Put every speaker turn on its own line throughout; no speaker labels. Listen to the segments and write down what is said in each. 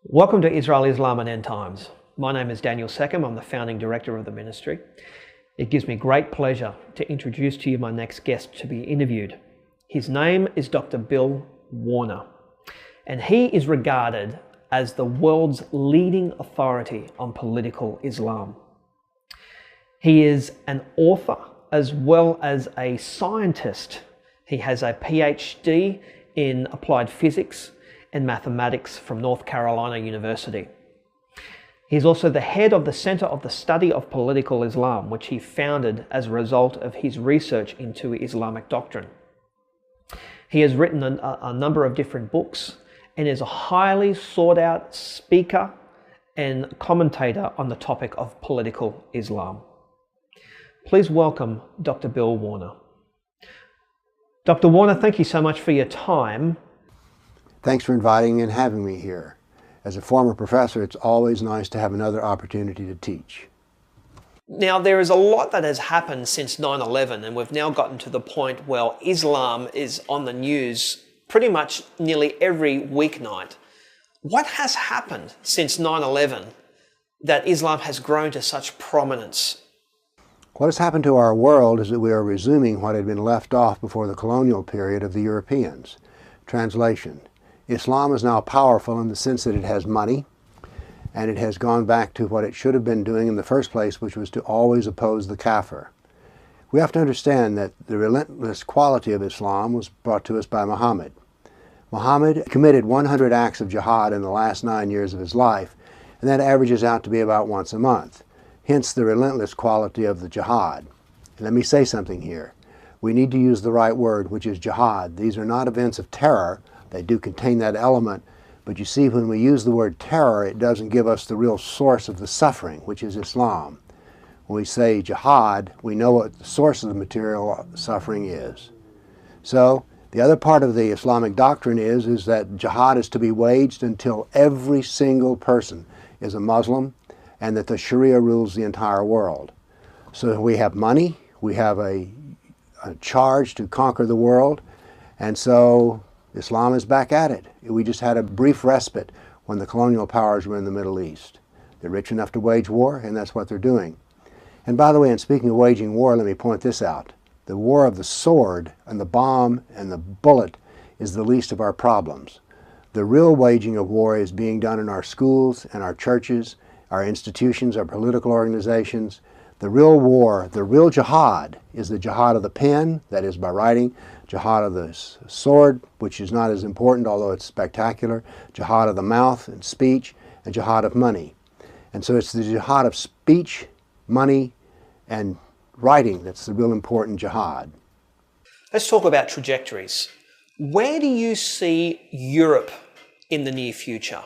Welcome to Israel, Islam and End Times. My name is Daniel Seckham. I'm the founding director of the ministry. It gives me great pleasure to introduce to you my next guest to be interviewed. His name is Dr. Bill Warner, and he is regarded as the world's leading authority on political Islam. He is an author as well as a scientist. He has a PhD in applied physics and mathematics from North Carolina University. He's also the head of the Center of the Study of Political Islam, which he founded as a result of his research into Islamic doctrine. He has written a number of different books and is a highly sought out speaker and commentator on the topic of political Islam. Please welcome Dr. Bill Warner. Dr. Warner, thank you so much for your time.
Thanks for inviting me and having me here. As a former professor, it's always nice to have another opportunity to teach.
Now, there is a lot that has happened since 9/11, and we've now gotten to the point where Islam is on the news pretty much nearly every weeknight. What has happened since 9/11 that Islam has grown to such prominence?
What has happened to our world is that we are resuming what had been left off before the colonial period of the Europeans. Translation: Islam is now powerful in the sense that it has money, and it has gone back to what it should have been doing in the first place, which was to always oppose the kafir. We have to understand that the relentless quality of Islam was brought to us by Muhammad. Muhammad committed 100 acts of jihad in the last 9 years of his life, and that averages out to be about once a month. Hence the relentless quality of the jihad. And let me say something here. We need to use the right word, which is jihad. These are not events of terror. They do contain that element, but you see, when we use the word terror, it doesn't give us the real source of the suffering, which is Islam. When we say jihad, we know what the source of the material suffering is. So the other part of the Islamic doctrine is that jihad is to be waged until every single person is a Muslim, and that the Sharia rules the entire world. So we have money, we have a charge to conquer the world, and so Islam is back at it. We just had a brief respite when the colonial powers were in the Middle East. They're rich enough to wage war, and that's what they're doing. And by the way, in speaking of waging war, let me point this out. The war of the sword and the bomb and the bullet is the least of our problems. The real waging of war is being done in our schools and our churches, our institutions, our political organizations. The real war, the real jihad, is the jihad of the pen, that is by writing, jihad of the sword, which is not as important, although it's spectacular, jihad of the mouth and speech, and jihad of money. And so it's the jihad of speech, money, and writing that's the real important jihad.
Let's talk about trajectories. Where do you see Europe in the near future?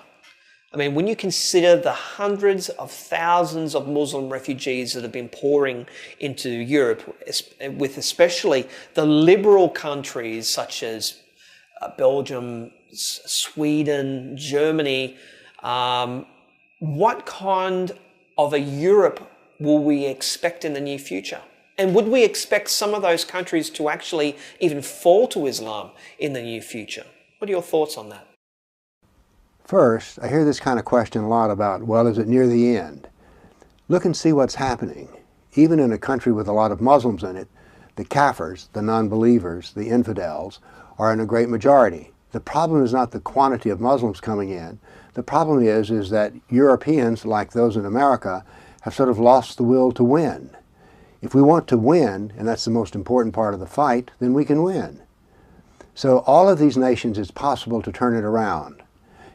I mean, when you consider the hundreds of thousands of Muslim refugees that have been pouring into Europe, with especially the liberal countries such as Belgium, Sweden, Germany, what kind of a Europe will we expect in the near future? And would we expect some of those countries to actually even fall to Islam in the near future? What are your thoughts on that?
First, I hear this kind of question a lot about, well, is it near the end? Look and see what's happening. Even in a country with a lot of Muslims in it, the kafirs, the non-believers, the infidels, are in a great majority. The problem is not the quantity of Muslims coming in. The problem is that Europeans, like those in America, have sort of lost the will to win. If we want to win, and that's the most important part of the fight, then we can win. So all of these nations, it's possible to turn it around.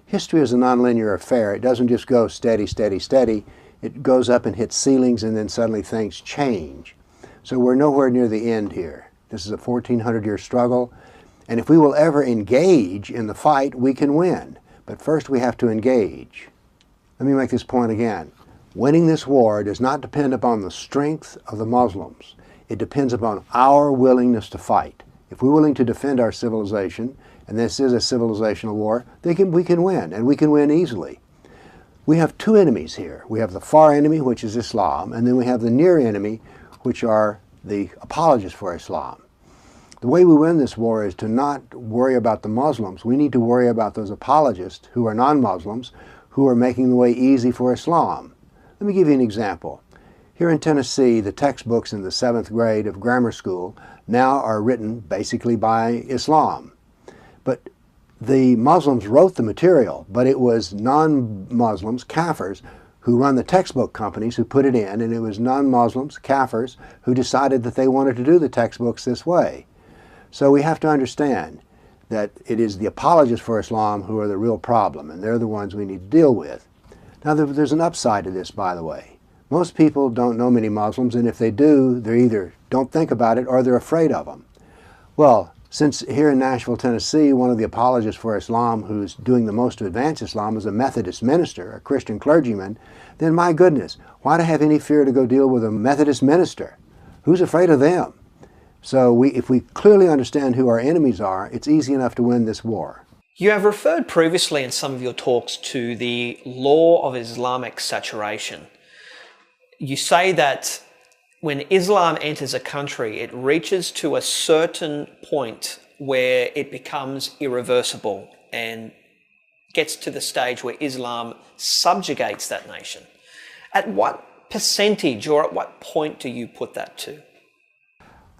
History is a nonlinear affair. It doesn't just go steady, steady, steady. It goes up and hits ceilings, and then suddenly things change. So we're nowhere near the end here. This is a 1,400-year struggle, and if we will ever engage in the fight, we can win. But first we have to engage. Let me make this point again. Winning this war does not depend upon the strength of the Muslims. It depends upon our willingness to fight. If we're willing to defend our civilization, and this is a civilizational war, we can win, and we can win easily. We have two enemies here. We have the far enemy, which is Islam, and then we have the near enemy, which are the apologists for Islam. The way we win this war is to not worry about the Muslims. We need to worry about those apologists who are non-Muslims, who are making the way easy for Islam. Let me give you an example. Here in Tennessee, the textbooks in the 7th grade of grammar school now are written basically by Islam. But the Muslims wrote the material, but it was non-Muslims, Kafirs, who run the textbook companies who put it in, and it was non-Muslims, Kafirs, who decided that they wanted to do the textbooks this way. So we have to understand that it is the apologists for Islam who are the real problem, and they're the ones we need to deal with. Now there's an upside to this, by the way. Most people don't know many Muslims, and if they do, they either don't think about it or they're afraid of them. Well, since here in Nashville, Tennessee, one of the apologists for Islam who's doing the most to advance Islam is a Methodist minister, a Christian clergyman, then my goodness, why do I have any fear to go deal with a Methodist minister? Who's afraid of them? So if we clearly understand who our enemies are, it's easy enough to win this war.
You have referred previously in some of your talks to the law of Islamic saturation. You say that when Islam enters a country, it reaches to a certain point where it becomes irreversible and gets to the stage where Islam subjugates that nation. At what percentage or at what point do you put that to?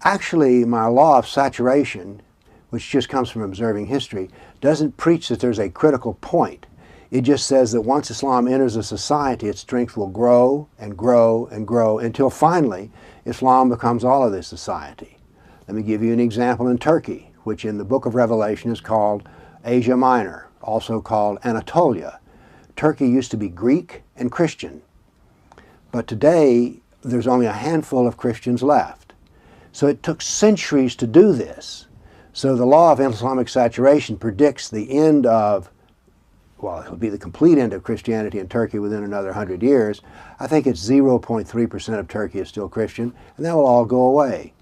Actually, my law of saturation, which just comes from observing history, doesn't preach that there's a critical point. It just says that once Islam enters a society, its strength will grow and grow and grow until finally Islam becomes all of this society. Let me give you an example in Turkey, which in the book of Revelation is called Asia Minor, also called Anatolia. Turkey used to be Greek and Christian, but today there's only a handful of Christians left. So it took centuries to do this. So the law of Islamic saturation predicts the end of, well, it'll be the complete end of Christianity in Turkey within another 100 years. I think it's 0.3% of Turkey is still Christian, and that will all go away.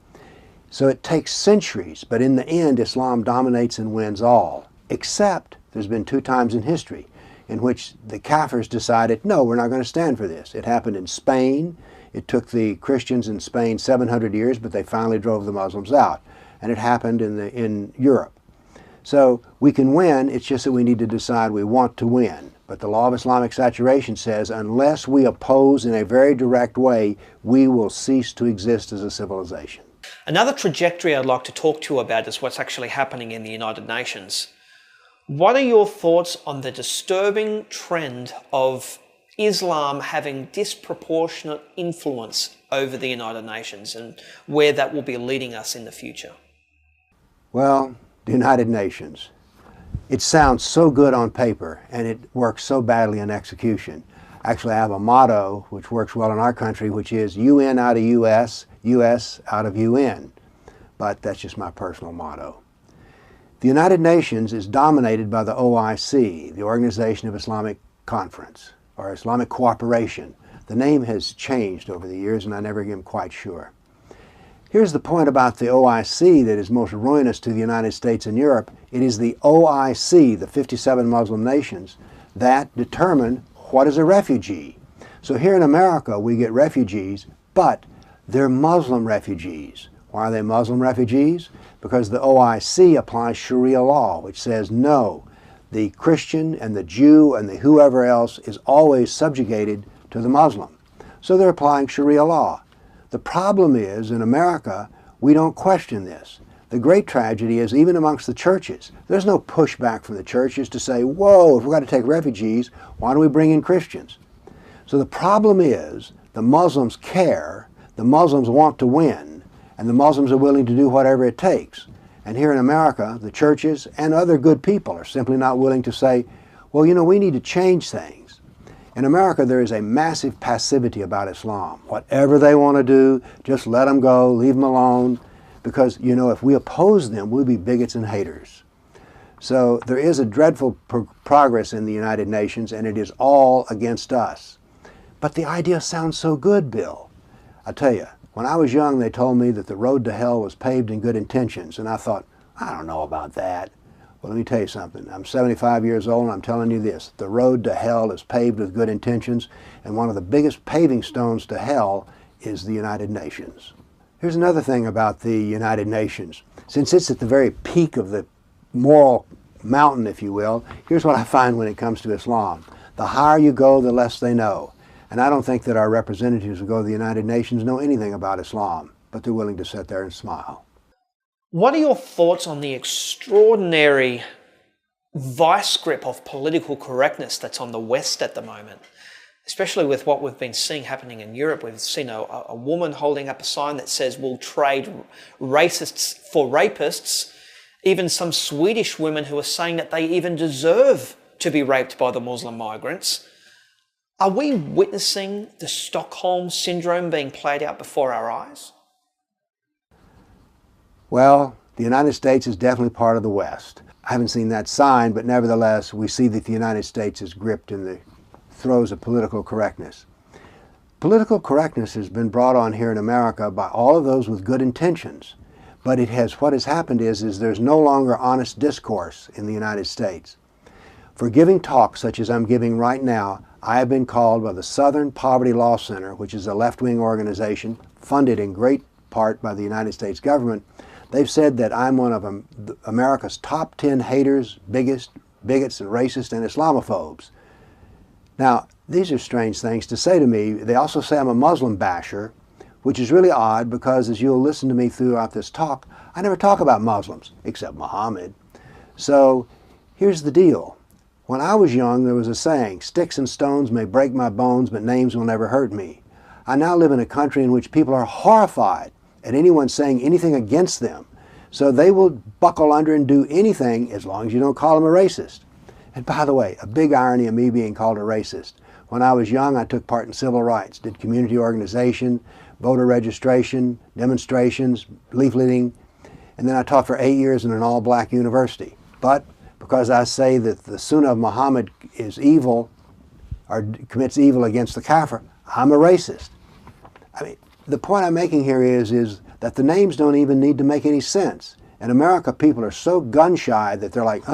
So it takes centuries, but in the end, Islam dominates and wins all, except there's been 2 times in history in which the Kafirs decided, no, we're not going to stand for this. It happened in Spain. It took the Christians in Spain 700 years, but they finally drove the Muslims out. And it happened in Europe. So we can win, it's just that we need to decide we want to win. But the law of Islamic saturation says unless we oppose in a very direct way, we will cease to exist as a civilization.
Another trajectory I'd like to talk to you about is what's actually happening in the United Nations. What are your thoughts on the disturbing trend of Islam having disproportionate influence over the United Nations and where that will be leading us in the future?
Well, the United Nations. It sounds so good on paper and it works so badly in execution. Actually, I have a motto which works well in our country, which is UN out of US, US out of UN. But that's just my personal motto. The United Nations is dominated by the OIC, the Organization of Islamic Conference, or Islamic Cooperation. The name has changed over the years and I never am quite sure. Here's the point about the OIC that is most ruinous to the United States and Europe. It is the OIC, the 57 Muslim nations, that determine what is a refugee. So here in America we get refugees, but they're Muslim refugees. Why are they Muslim refugees? Because the OIC applies Sharia law, which says no, the Christian and the Jew and the whoever else is always subjugated to the Muslim. So they're applying Sharia law. The problem is, in America, we don't question this. The great tragedy is, even amongst the churches, there's no pushback from the churches to say, whoa, if we've got to take refugees, why don't we bring in Christians? So the problem is, the Muslims care, the Muslims want to win, and the Muslims are willing to do whatever it takes. And here in America, the churches and other good people are simply not willing to say, well, you know, we need to change things. In America, there is a massive passivity about Islam. Whatever they want to do, just let them go, leave them alone, because, you know, if we oppose them, we'll be bigots and haters. So there is a dreadful progress in the United Nations, and it is all against us. But the idea sounds so good, Bill. I tell you, when I was young, they told me that the road to hell was paved in good intentions, and I thought, I don't know about that. Well, let me tell you something. I'm 75 years old and I'm telling you this. The road to hell is paved with good intentions, and one of the biggest paving stones to hell is the United Nations. Here's another thing about the United Nations. Since it's at the very peak of the moral mountain, if you will, here's what I find when it comes to Islam. The higher you go, the less they know. And I don't think that our representatives who go to the United Nations know anything about Islam, but they're willing to sit there and smile.
What are your thoughts on the extraordinary vice grip of political correctness that's on the West at the moment? Especially with what we've been seeing happening in Europe. We've seen a woman holding up a sign that says we'll trade racists for rapists. Even some Swedish women who are saying that they even deserve to be raped by the Muslim migrants. Are we witnessing the Stockholm Syndrome being played out before our eyes?
Well, the United States is definitely part of the West. I haven't seen that sign, but nevertheless, we see that the United States is gripped in the throes of political correctness. Political correctness has been brought on here in America by all of those with good intentions, but what has happened is there's no longer honest discourse in the United States. For giving talks such as I'm giving right now, I have been called by the Southern Poverty Law Center, which is a left-wing organization funded in great part by the United States government. They've said that I'm one of America's top 10 haters, bigots, and racists and Islamophobes. Now, these are strange things to say to me. They also say I'm a Muslim basher, which is really odd because as you'll listen to me throughout this talk, I never talk about Muslims, except Muhammad. So here's the deal. When I was young, there was a saying, "Sticks and stones may break my bones, but names will never hurt me." I now live in a country in which people are horrified at anyone saying anything against them. So they will buckle under and do anything as long as you don't call them a racist. And by the way, a big irony of me being called a racist. When I was young, I took part in civil rights, did community organization, voter registration, demonstrations, leafleting, and then I taught for 8 years in an all-black university. But because I say that the Sunnah of Muhammad is evil, or commits evil against the kafir, I'm a racist. I mean, the point I'm making here is that the names don't even need to make any sense. In America, people are so gun-shy that they're like,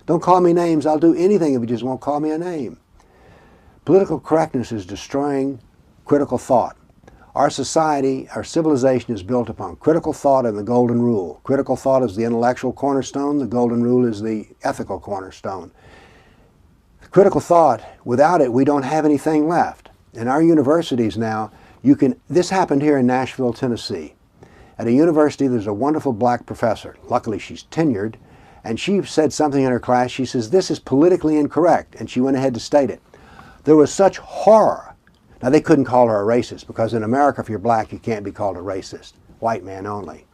don't call me names, I'll do anything if you just won't call me a name. Political correctness is destroying critical thought. Our society, our civilization is built upon critical thought and the golden rule. Critical thought is the intellectual cornerstone, the golden rule is the ethical cornerstone. Critical thought, without it, we don't have anything left. In our universities now, this happened here in Nashville, Tennessee. At a university, there's a wonderful black professor. Luckily, she's tenured, and she said something in her class. She says, "This is politically incorrect," and she went ahead to state it. There was such horror. Now, they couldn't call her a racist, because in America, if you're black, you can't be called a racist. White man only.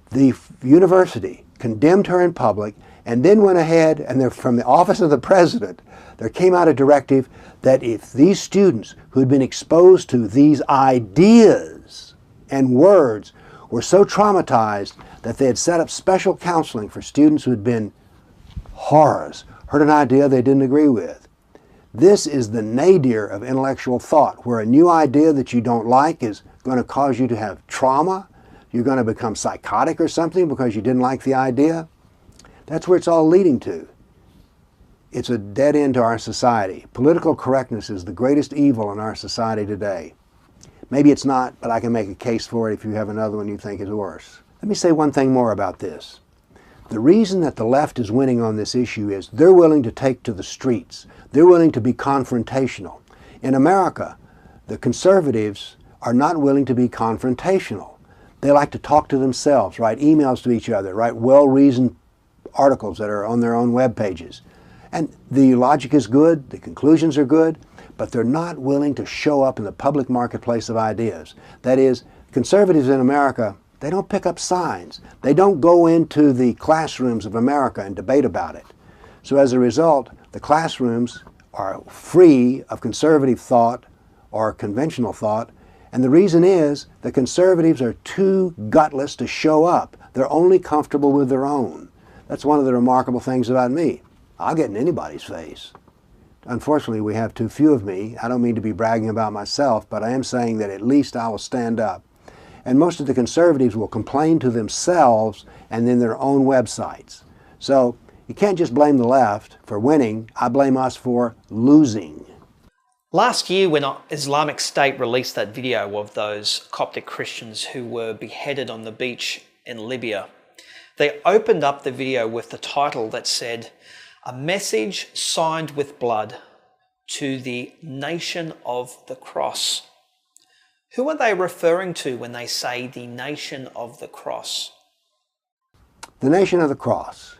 The university condemned her in public, and then went ahead, and from the office of the president, there came out a directive that if these students who had been exposed to these ideas and words were so traumatized that they had set up special counseling for students who had been horrors, heard an idea they didn't agree with. This is the nadir of intellectual thought, where a new idea that you don't like is going to cause you to have trauma. You're going to become psychotic or something because you didn't like the idea. That's where it's all leading to. It's a dead end to our society. Political correctness is the greatest evil in our society today. Maybe it's not, but I can make a case for it if you have another one you think is worse. Let me say one thing more about this. The reason that the left is winning on this issue is they're willing to take to the streets. They're willing to be confrontational. In America, the conservatives are not willing to be confrontational. They like to talk to themselves, write emails to each other, write well-reasoned articles that are on their own web pages. And the logic is good, the conclusions are good, but they're not willing to show up in the public marketplace of ideas. That is, conservatives in America, they don't pick up signs. They don't go into the classrooms of America and debate about it. So as a result, the classrooms are free of conservative thought or conventional thought, and the reason is the conservatives are too gutless to show up. They're only comfortable with their own. That's one of the remarkable things about me. I'll get in anybody's face. Unfortunately, we have too few of me. I don't mean to be bragging about myself, but I am saying that at least I will stand up. And most of the conservatives will complain to themselves and then their own websites. So you can't just blame the left for winning. I blame us for losing.
Last year, when Islamic State released that video of those Coptic Christians who were beheaded on the beach in Libya, they opened up the video with the title that said, "A message signed with blood to the nation of the cross. Who are they referring to when they say the nation of the cross?
The nation of the cross.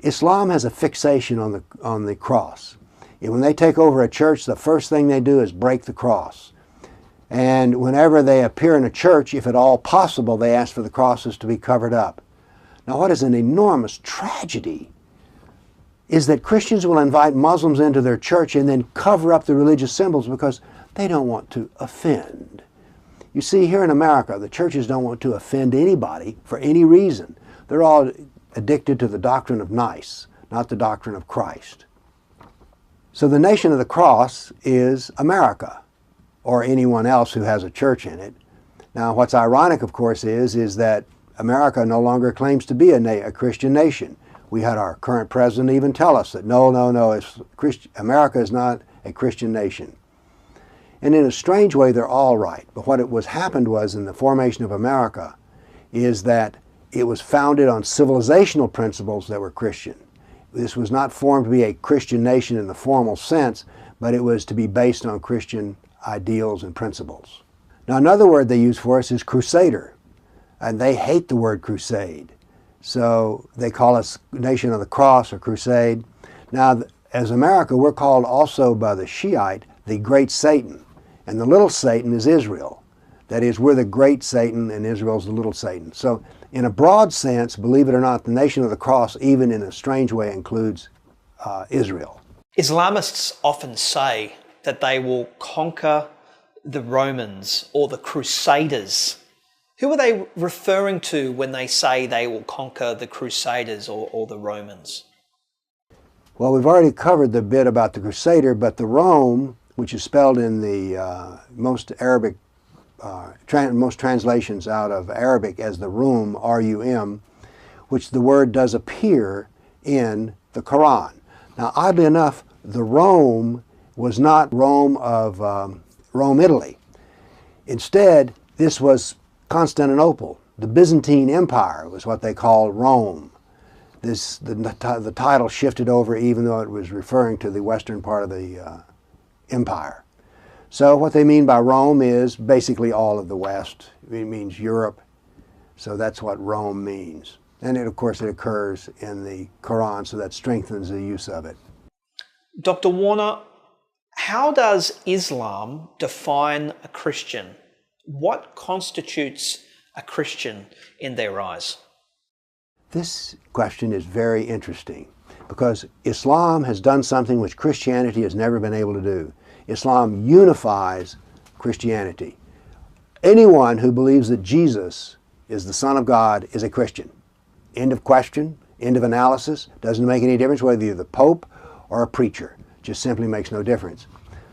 Islam has a fixation on the cross. And when they take over a church, the first thing they do is break the cross. And whenever they appear in a church, if at all possible, they ask for the crosses to be covered up. Now, what is an enormous tragedy is that Christians will invite Muslims into their church and then cover up the religious symbols because they don't want to offend. You see, here in America, the churches don't want to offend anybody for any reason. They're all addicted to the doctrine of nice, not the doctrine of Christ. So the nation of the cross is America, or anyone else who has a church in it. Now, what's ironic, of course, is that America no longer claims to be a Christian nation. We had our current president even tell us that no, America is not a Christian nation. And in a strange way, they're all right. But what happened was in the formation of America is that it was founded on civilizational principles that were Christian. This was not formed to be a Christian nation in the formal sense, but it was to be based on Christian ideals and principles. Now, another word they use for us is crusader, and they hate the word crusade. So they call us Nation of the Cross or Crusade. Now, as America, we're called also by the Shiite the Great Satan, and the Little Satan is Israel. That is, we're the Great Satan and Israel's the Little Satan. So in a broad sense, believe it or not, the Nation of the Cross, even in a strange way, includes Israel.
Islamists often say that they will conquer the Romans or the Crusaders. Who are they referring to when they say they will conquer the Crusaders or the Romans?
Well, we've already covered the bit about the Crusader, but the Rome, which is spelled in the most translations out of Arabic as the Rum, R-U-M, which the word does appear in the Quran. Now, oddly enough, the Rome was not Rome of Rome, Italy. Instead, this was Constantinople. The Byzantine Empire was what they called Rome. The title shifted over even though it was referring to the western part of the empire. So what they mean by Rome is basically all of the West. It means Europe. So that's what Rome means. And of course, it occurs in the Quran, so that strengthens the use of it.
Dr. Warner, how does Islam define a Christian? What constitutes a Christian in their eyes?
This question is very interesting because Islam has done something which Christianity has never been able to do. Islam unifies Christianity. Anyone who believes that Jesus is the Son of God is a Christian. End of question, end of analysis. Doesn't make any difference whether you're the Pope or a preacher. Just simply makes no difference.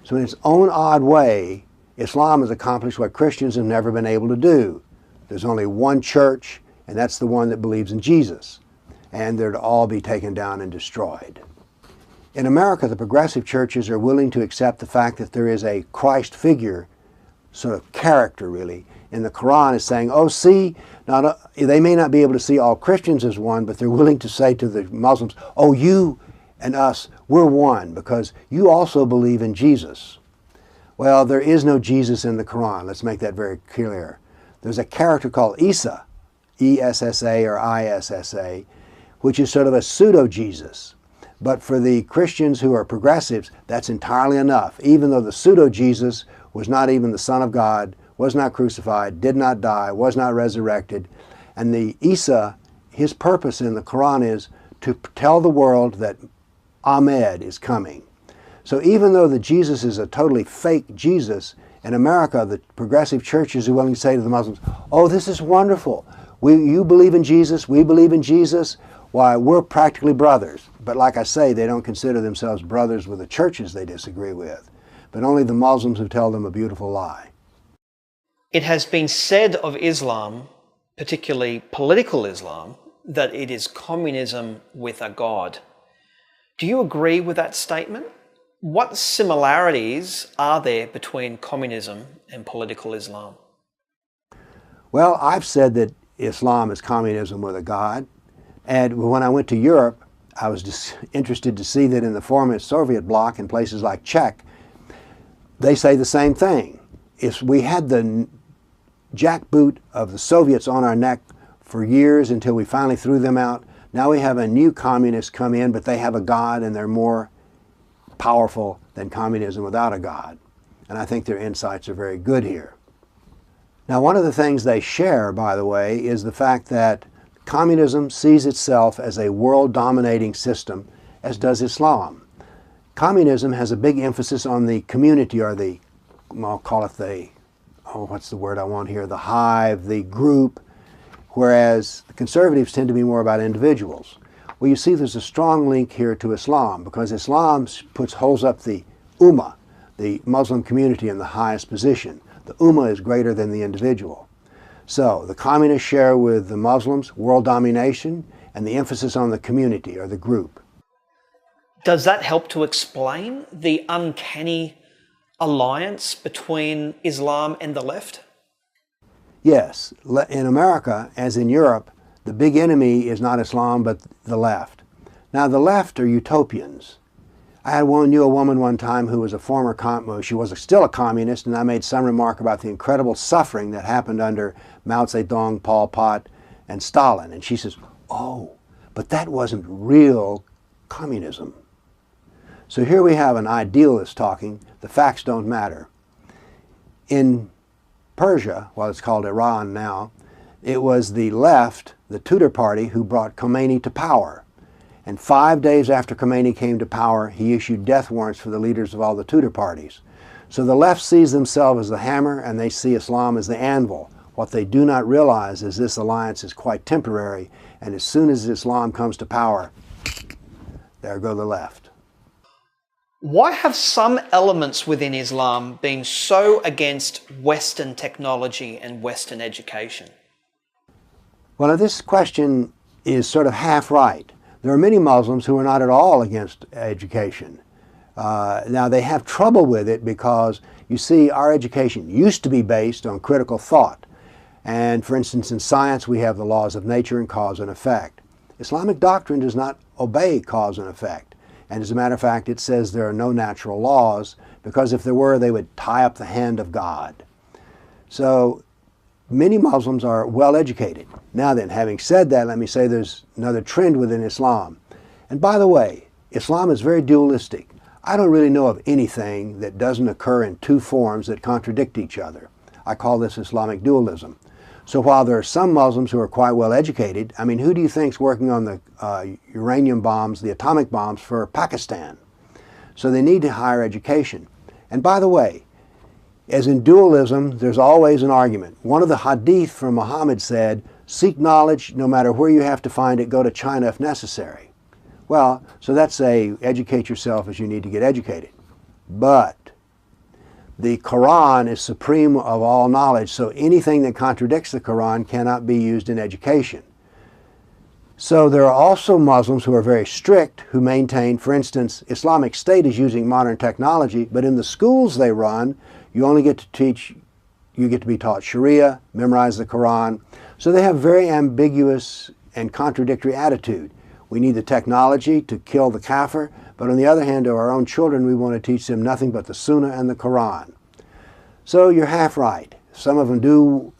So in its own odd way, Islam has accomplished what Christians have never been able to do. There's only one church, and that's the one that believes in Jesus. And they're to all be taken down and destroyed. In America, the progressive churches are willing to accept the fact that there is a Christ figure, sort of character really, in the Quran is saying, oh, see, they may not be able to see all Christians as one, but they're willing to say to the Muslims, oh, you and us, we're one because you also believe in Jesus. Well, there is no Jesus in the Quran. Let's make that very clear. There's a character called Isa, E-S-S-A or I-S-S-A, which is sort of a pseudo-Jesus. But for the Christians who are progressives, that's entirely enough. Even though the pseudo-Jesus was not even the Son of God, was not crucified, did not die, was not resurrected. And the Isa, his purpose in the Quran is to tell the world that Ahmed is coming. So even though the Jesus is a totally fake Jesus, in America, the progressive churches are willing to say to the Muslims, oh, this is wonderful. You believe in Jesus, we believe in Jesus. Why, we're practically brothers. But like I say, they don't consider themselves brothers with the churches they disagree with, but only the Muslims who tell them a beautiful lie.
It has been said of Islam, particularly political Islam, that it is communism with a God. Do you agree with that statement? What similarities are there between communism and political Islam?
Well, I've said that Islam is communism with a God. And when I went to Europe, I was just interested to see that in the former Soviet bloc, in places like Czech, they say the same thing. If we had the jackboot of the Soviets on our neck for years until we finally threw them out, now we have a new communist come in, but they have a God and they're more powerful than communism without a God. And I think their insights are very good here. Now, one of the things they share, by the way, is the fact that communism sees itself as a world-dominating system, as does Islam. Communism has a big emphasis on the community, or the, I'll call it the, what's the word I want here, the hive, the group, whereas the conservatives tend to be more about individuals. Well, you see there's a strong link here to Islam, because Islam holds up the Ummah, the Muslim community, in the highest position. The Ummah is greater than the individual. So the communists share with the Muslims world domination and the emphasis on the community, or the group.
Does that help to explain the uncanny alliance between Islam and the left?
Yes. In America, as in Europe, the big enemy is not Islam, but the left. Now, the left are utopians. I knew a woman one time who was a former she was still a communist, and I made some remark about the incredible suffering that happened under Mao Zedong, Pol Pot, and Stalin. And she says, oh, but that wasn't real communism. So here we have an idealist talking. The facts don't matter. In Persia, well, it's called Iran now, it was the left, the Tudor party, who brought Khomeini to power. And 5 days after Khomeini came to power, he issued death warrants for the leaders of all the Tudor parties. So the left sees themselves as the hammer, and they see Islam as the anvil. What they do not realize is this alliance is quite temporary, and as soon as Islam comes to power, there go the left.
Why have some elements within Islam been so against Western technology and Western education?
Well, now this question is sort of half right. There are many Muslims who are not at all against education. Now, they have trouble with it because, you see, our education used to be based on critical thought. And, for instance, in science, we have the laws of nature and cause and effect. Islamic doctrine does not obey cause and effect. And as a matter of fact, it says there are no natural laws, because if there were, they would tie up the hand of God. So many Muslims are well educated. Now then, having said that, let me say there's another trend within Islam. And by the way, Islam is very dualistic. I don't really know of anything that doesn't occur in two forms that contradict each other. I call this Islamic dualism. So while there are some Muslims who are quite well educated, I mean, who do you think is working on the uranium bombs, the atomic bombs for Pakistan? So they need higher education. And by the way, as in dualism, there's always an argument. One of the hadith from Muhammad said, seek knowledge no matter where you have to find it, go to China if necessary. Well, so that's educate yourself as you need to get educated. But the Quran is supreme of all knowledge, so anything that contradicts the Quran cannot be used in education. So there are also Muslims who are very strict, who maintain, for instance, Islamic State is using modern technology, but in the schools they run, you only get to be taught Sharia, memorize the Quran. So they have very ambiguous and contradictory attitude. We need the technology to kill the kafir, but on the other hand, to our own children, we want to teach them nothing but the Sunnah and the Quran. So you're half right. Some of them do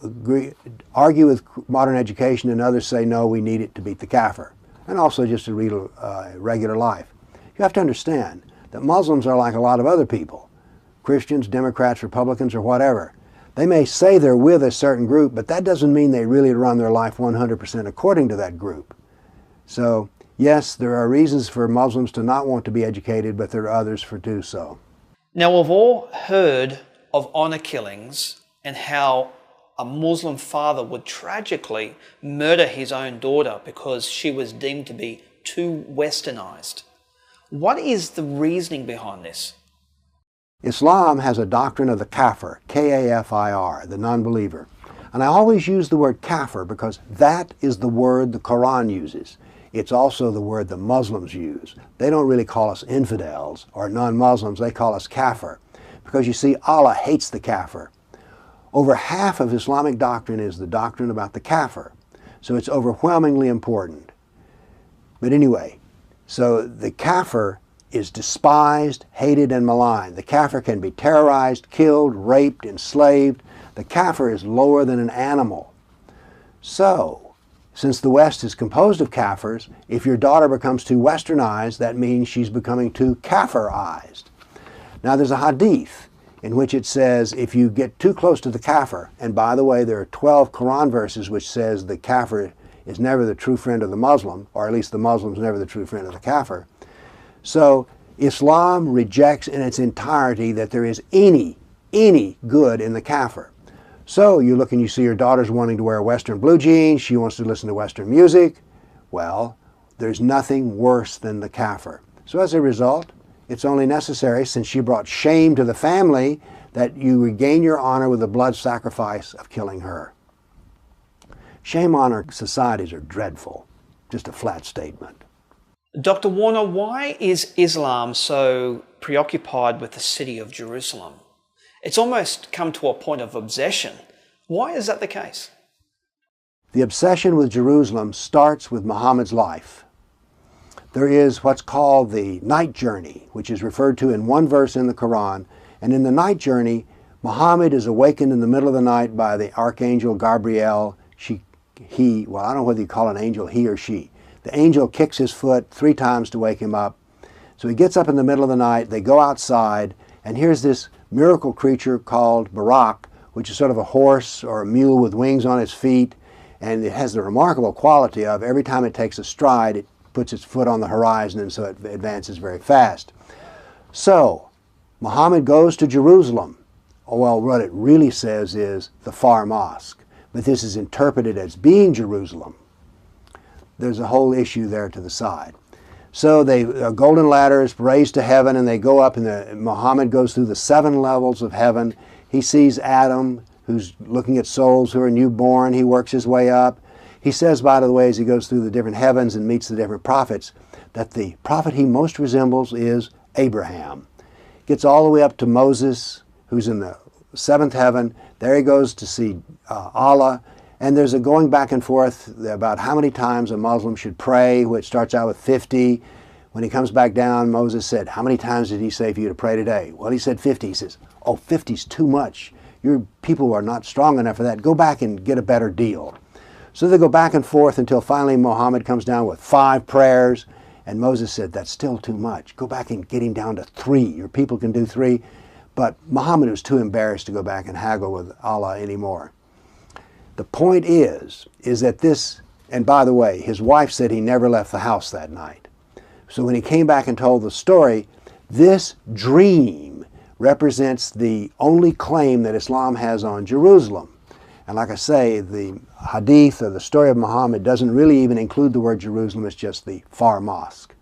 argue with modern education, and others say, no, we need it to beat the kafir, and also just to lead a regular life. You have to understand that Muslims are like a lot of other people, Christians, Democrats, Republicans, or whatever. They may say they're with a certain group, but that doesn't mean they really run their life 100% according to that group. So, yes, there are reasons for Muslims to not want to be educated, but there are others for do so.
Now, we've all heard of honor killings and how a Muslim father would tragically murder his own daughter because she was deemed to be too westernized. What is the reasoning behind this?
Islam has a doctrine of the kafir, K-A-F-I-R, the non-believer. And I always use the word kafir because that is the word the Quran uses. It's also the word the Muslims use. They don't really call us infidels or non-Muslims, they call us kafir. Because you see, Allah hates the kafir. Over half of Islamic doctrine is the doctrine about the kafir. So it's overwhelmingly important. But anyway, so the kafir is despised, hated, and maligned. The kafir can be terrorized, killed, raped, enslaved. The kafir is lower than an animal. So, since the West is composed of kafirs, if your daughter becomes too westernized, that means she's becoming too kafirized. Now there's a hadith in which it says if you get too close to the kafir, and by the way there are 12 Quran verses which says the kafir is never the true friend of the Muslim, or at least the Muslim's never the true friend of the kafir. So Islam rejects in its entirety that there is any good in the kafir. So you look and you see your daughter's wanting to wear Western blue jeans, she wants to listen to Western music. Well, there's nothing worse than the kafir. So as a result, it's only necessary, since she brought shame to the family, that you regain your honor with the blood sacrifice of killing her. Shame on our societies are dreadful. Just a flat statement.
Dr. Warner, why is Islam so preoccupied with the city of Jerusalem? It's almost come to a point of obsession. Why is that the case?
The obsession with Jerusalem starts with Muhammad's life. There is what's called the night journey, which is referred to in one verse in the Quran. And in the night journey, Muhammad is awakened in the middle of the night by the archangel Gabriel. Well, I don't know whether you call an angel he or she. The angel kicks his foot 3 times to wake him up. So he gets up in the middle of the night, they go outside, and here's this miracle creature called Barak, which is sort of a horse or a mule with wings on its feet, and it has the remarkable quality of every time it takes a stride, it puts its foot on the horizon, and so it advances very fast. So, Muhammad goes to Jerusalem. Well, what it really says is the Far Mosque, but this is interpreted as being Jerusalem. There's a whole issue there to the side. So a golden ladder is raised to heaven, and they go up, and Muhammad goes through the 7 levels of heaven. He sees Adam, who's looking at souls who are newborn. He works his way up. He says, by the way, as he goes through the different heavens and meets the different prophets, that the prophet he most resembles is Abraham. Gets all the way up to Moses, who's in the 7th heaven. There he goes to see Allah. And there's a going back and forth about how many times a Muslim should pray, which starts out with 50. When he comes back down, Moses said, how many times did he say for you to pray today? Well, he said 50. He says, oh, 50's too much. Your people are not strong enough for that. Go back and get a better deal. So they go back and forth until finally Muhammad comes down with 5 prayers. And Moses said, that's still too much. Go back and get him down to 3. Your people can do 3. But Muhammad was too embarrassed to go back and haggle with Allah anymore. The point is that this, and by the way, his wife said he never left the house that night. So when he came back and told the story, this dream represents the only claim that Islam has on Jerusalem. And like I say, the hadith or the story of Muhammad doesn't really even include the word Jerusalem, it's just the Far Mosque.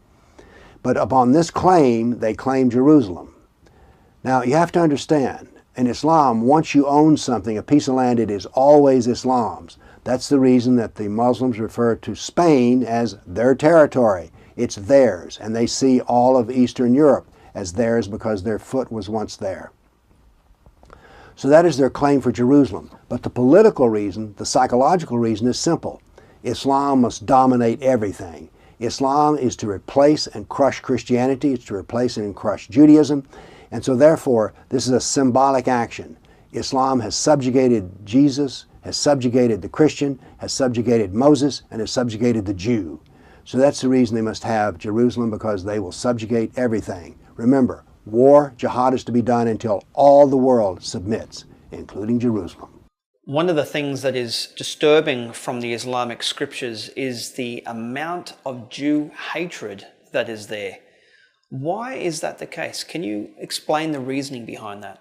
But upon this claim, they claim Jerusalem. Now you have to understand, in Islam, once you own something, a piece of land, it is always Islam's. That's the reason that the Muslims refer to Spain as their territory. It's theirs, and they see all of Eastern Europe as theirs because their foot was once there. So that is their claim for Jerusalem. But the political reason, the psychological reason is simple. Islam must dominate everything. Islam is to replace and crush Christianity. It's to replace and crush Judaism. And so therefore, this is a symbolic action. Islam has subjugated Jesus, has subjugated the Christian, has subjugated Moses, and has subjugated the Jew. So that's the reason they must have Jerusalem, because they will subjugate everything. Remember, war, jihad is to be done until all the world submits, including Jerusalem.
One of the things that is disturbing from the Islamic scriptures is the amount of Jew hatred that is there. Why is that the case? Can you explain the reasoning behind that?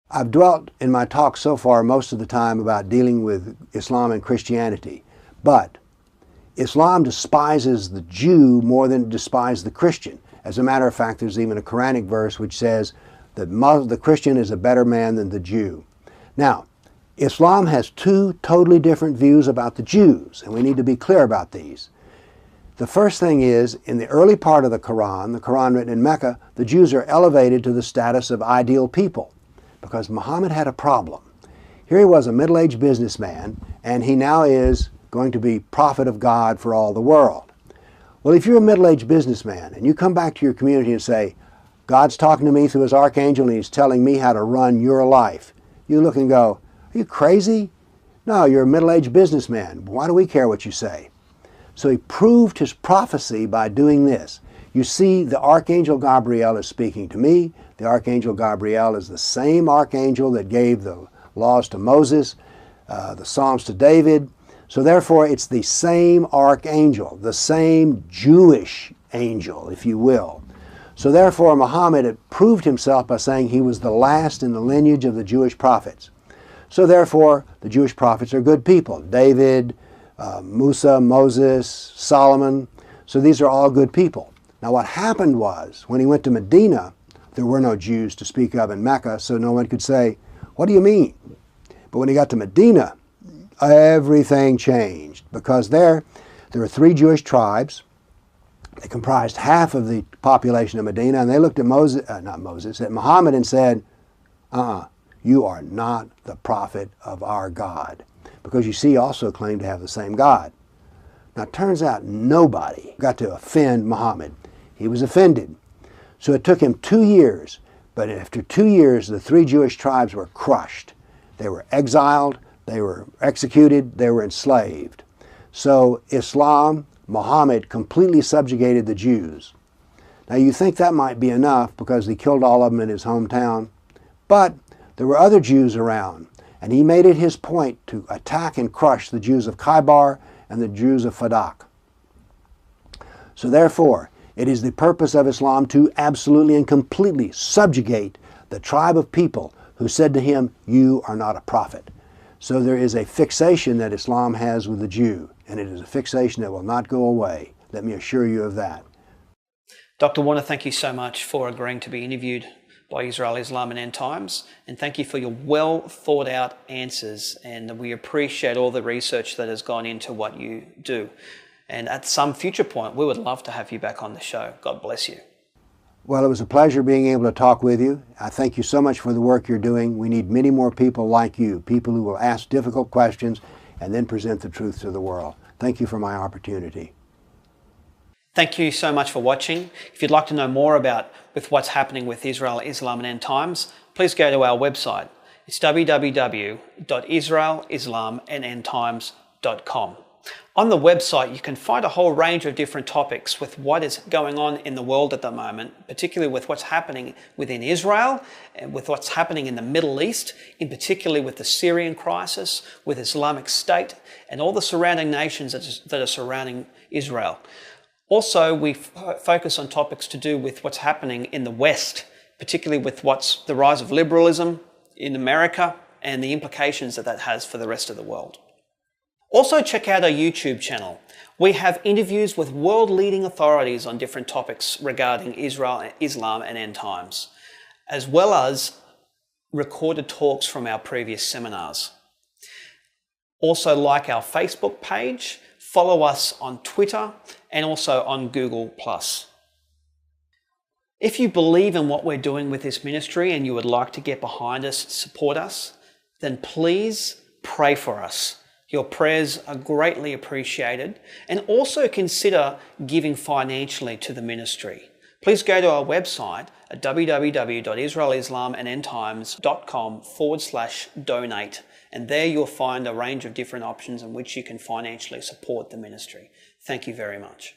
I've dwelt in my talk so far most of the time about dealing with Islam and Christianity, but Islam despises the Jew more than it despises the Christian. As a matter of fact, there's even a Quranic verse which says that the Christian is a better man than the Jew. Now, Islam has 2 totally different views about the Jews, and we need to be clear about these. The first thing is, in the early part of the Quran written in Mecca, the Jews are elevated to the status of ideal people because Muhammad had a problem. Here he was, a middle-aged businessman, and he now is going to be prophet of God for all the world. Well, if you're a middle-aged businessman and you come back to your community and say, God's talking to me through his archangel and he's telling me how to run your life, you look and go, are you crazy? No, you're a middle-aged businessman. Why do we care what you say? So he proved his prophecy by doing this. You see, the Archangel Gabriel is speaking to me. The Archangel Gabriel is the same archangel that gave the laws to Moses, the Psalms to David. So therefore, it's the same archangel, the same Jewish angel, if you will. So therefore, Muhammad had proved himself by saying he was the last in the lineage of the Jewish prophets. So therefore, the Jewish prophets are good people. David, Musa, Moses, Solomon. So these are all good people. Now what happened was, when he went to Medina, there were no Jews to speak of in Mecca, so no one could say, what do you mean? But when he got to Medina, everything changed, because there were 3 Jewish tribes. They comprised half of the population of Medina, and they looked at at Muhammad and said, you are not the prophet of our God. Because you see, he also claimed to have the same God. Now it turns out nobody got to offend Muhammad. He was offended. So it took him 2 years, but after 2 years, the 3 Jewish tribes were crushed. They were exiled, they were executed, they were enslaved. So Islam, Muhammad completely subjugated the Jews. Now you think that might be enough because he killed all of them in his hometown, but there were other Jews around, and he made it his point to attack and crush the Jews of Khaybar and the Jews of Fadak. So therefore, it is the purpose of Islam to absolutely and completely subjugate the tribe of people who said to him, you are not a prophet. So there is a fixation that Islam has with the Jew, and it is a fixation that will not go away. Let me assure you of that.
Dr. Warner, thank you so much for agreeing to be interviewed by Israel, Islam and End Times, and thank you for your well thought out answers, and we appreciate all the research that has gone into what you do. And at some future point, we would love to have you back on the show. God bless you.
Well, it was a pleasure being able to talk with you. I thank you so much for the work you're doing. We need many more people like you, people who will ask difficult questions and then present the truth to the world. Thank you for my opportunity.
Thank you so much for watching. If you'd like to know more about what's happening with Israel, Islam and End Times, please go to our website. It's www.israelislamandendtimes.com. On the website, you can find a whole range of different topics with what is going on in the world at the moment, particularly with what's happening within Israel and with what's happening in the Middle East, in particular with the Syrian crisis, with Islamic State, and all the surrounding nations that are surrounding Israel. Also, we focus on topics to do with what's happening in the West, particularly with what's the rise of liberalism in America and the implications that has for the rest of the world. Also, check out our YouTube channel. We have interviews with world-leading authorities on different topics regarding Israel, Islam and End Times, as well as recorded talks from our previous seminars. Also, like our Facebook page, follow us on Twitter and also on Google+. If you believe in what we're doing with this ministry and you would like to get behind us, support us, then please pray for us. Your prayers are greatly appreciated, and also consider giving financially to the ministry. Please go to our website at www.israelislamandendtimes.com/donate, and there you'll find a range of different options in which you can financially support the ministry. Thank you very much.